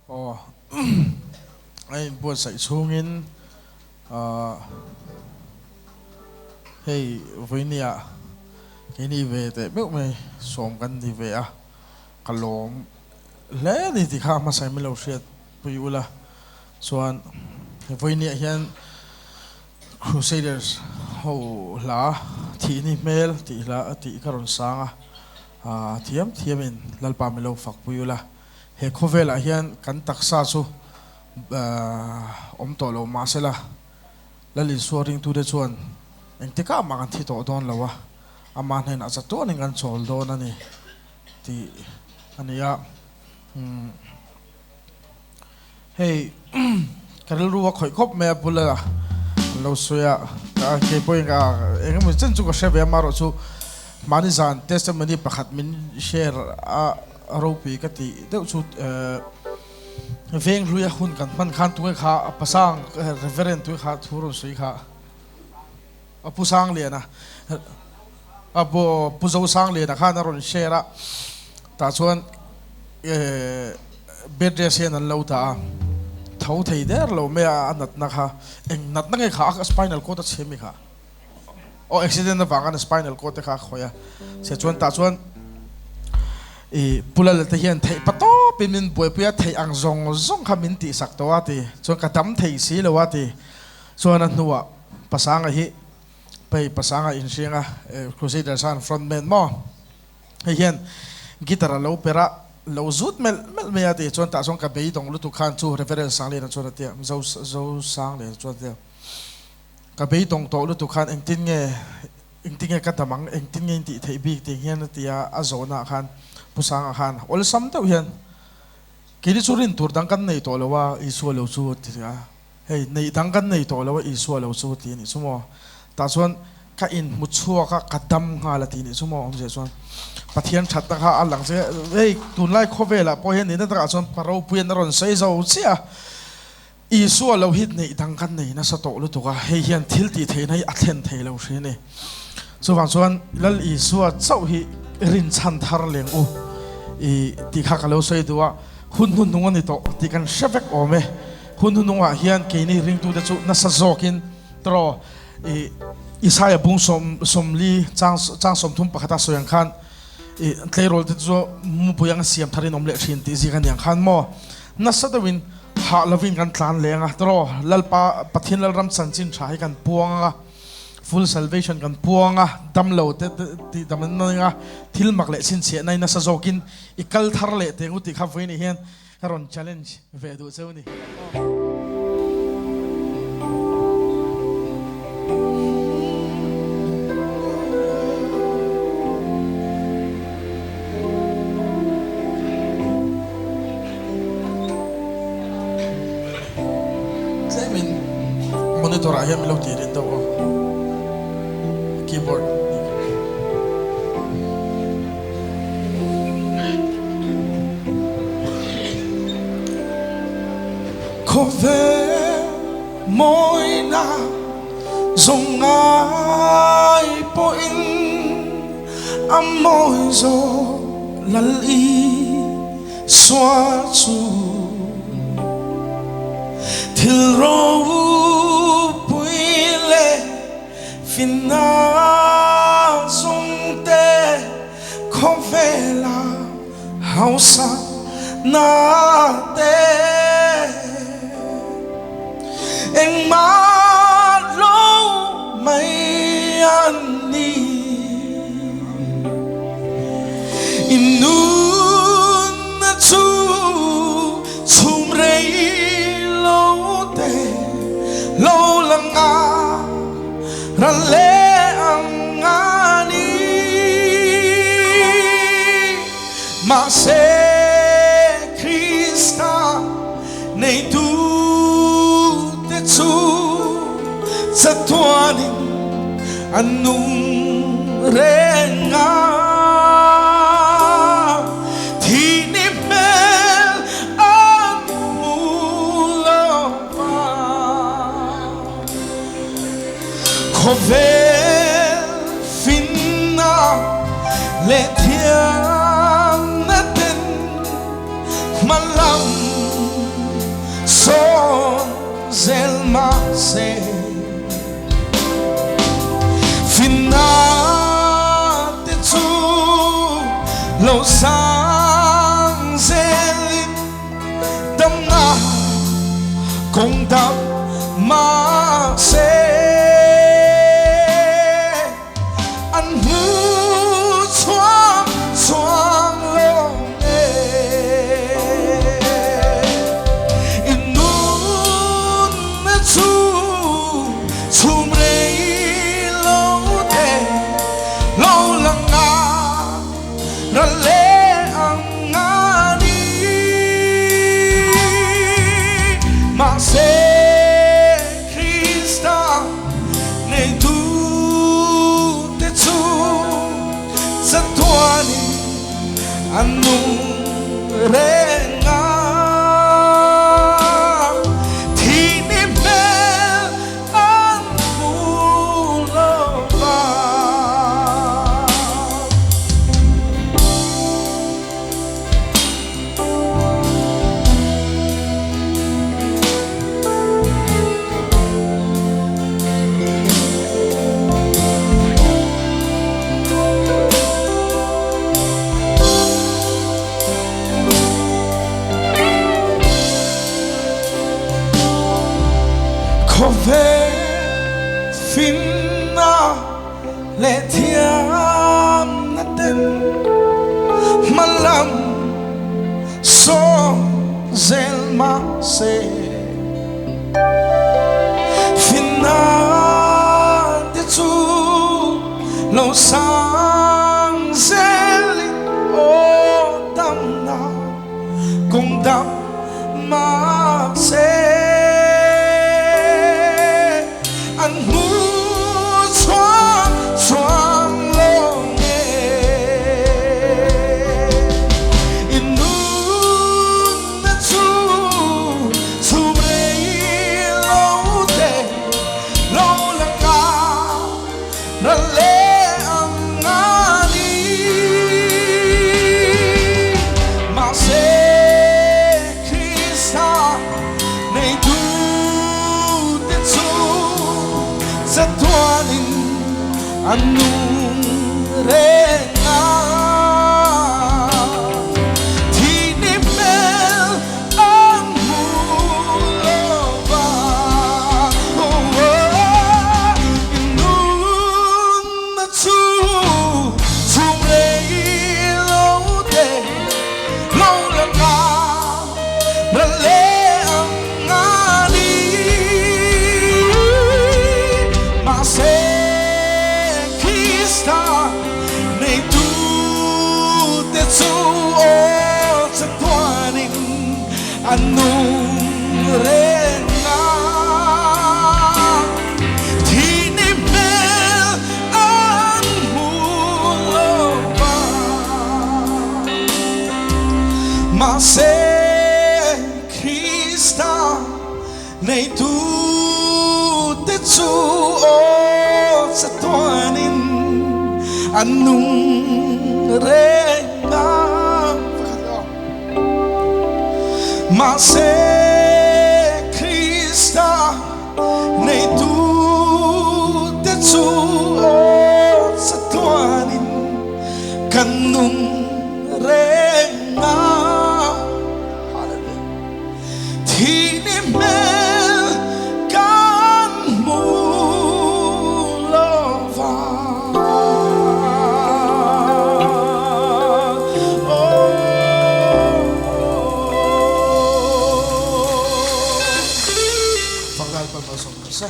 Oh, ay buat sa isungin hey vinia kini ve te mek mai som kan di ve a kalom le ni ti kha ma sai melo shet pui ula chuan vinia hian crusaders ho la thi ni mel ti la ti karon sanga thiam in lalpa melo fak pui ula he khovela hian kan taksa chu om to lo ma sela lalin suaring tu de chuan engtika ma kan thi to don lawa ama hen a chato ning an chol don ani ti ania hey karil ruwa khoi khop me pula lo soya ka ke point ka engam chen chu ko shebe maro chu mani zan testimony pakhat min share a ropi ka ti deuh chu veng ruya hun kan man khan tu kha pasang reverend tu kha thuro sui kha apusang le na abo puzo sang le na kha na ron share ta chuan bed rest an lo ta thau thei der lo me anat na kha eng nat na ngai kha spinal cord a chemi kha o accident na wangan spinal cord kha khoya se chuan ta chuan pula le te hian thei pato pimin boi puya thei ang zong khamin ti sak to ati chuan ka dam thei si lo ati chuan an nuwa pasanga hi pai pasanga in singa crusader san frontman mo hian guitar lo pera lo zut mel me ati chuan ta chuan ka bei dong lu tu khan chu reference sang le na chuan ati zo sang le chuan te ka bei dong to lu tu khan engtin nge ka tamang engtin nge ti thei big ti hian atia azona khan pusang khan ol sam to hian kini churin tur dang kan nei to lawa isu lo chu ti ga hei nei dang kan nei to lawa isu lo chu ti ni sumo ta chuan ka in mu chua ka kadam nga la ti ni sumo om je chuan pathian that ta kha alang che hei tun lai khovela po hian ni na ta chuan paro puan ron sei zo chia isu lo hit nei dang kan nei na sa to lu to ka hei hian thil ti thei nei a thlen thei lo hre ni chuan chuan lal isu a chau hi rin chan thar leng u ti kha ka lo sei duwa hun nung ani to ti kan shevek ome hun nunga hian ke ni ring tu de chu na sa zokin tro isaya bung somli chang som thum pakhata soyang khan tlerol te chu mu puyang siam tharin omle thin ti ji kan yang khan mo na sadawin ha lovin kan tlan lenga tro lalpa pathin lal ram chan chin thai kan puanga full salvation kan puanga damlo te ti damna thil makle chin che nai na sa zokin ikal thar le te ngu ti kha voi ni hian karon challenge ve du cheu ni zemin monitor ayam lo ti rin daw keyboard khove moina zongai po in amoy zo lali swa chu til ro puile fina zongte khovela hausa na te eng ma lo mai ani inun na chu chum rei lo te lo langa rale angani ma se Krista nei tu te chu satuanin anung renga thini mel anulapa khovel finna le thiam na ten malam son zelma se finate tu lo sang zelin damna kong dam ma se an mu chuang chuang lo e in nun na chu chum rei lo te lo lang nga ra le ang nga ni ma se anung renga Thih ni Hmel an mulova Khove finna le thiam na ten malam so zelma se finna de chu lo sang zeli o tam na kong dam ma se an mu chuang chuang lo e in nun na chu chum rei lo te lo la ka ra le ang nga ni ma se Krista nei tu te chu sa tuanin anung renga Thih ni Hmel an mulova nun na chu chum rei lo te lo la nga ra le ang nga ni ma se Krista nei tu te chu o sa tuanin anung renga Thih ni Hmel an mulova ma se Krista nei tu te chu o sa tuanin anung renga ma se Krista nei tu te chu o sa tuanin kanung renga Thih ni Hmel kan mulova Pagdal pa ba sa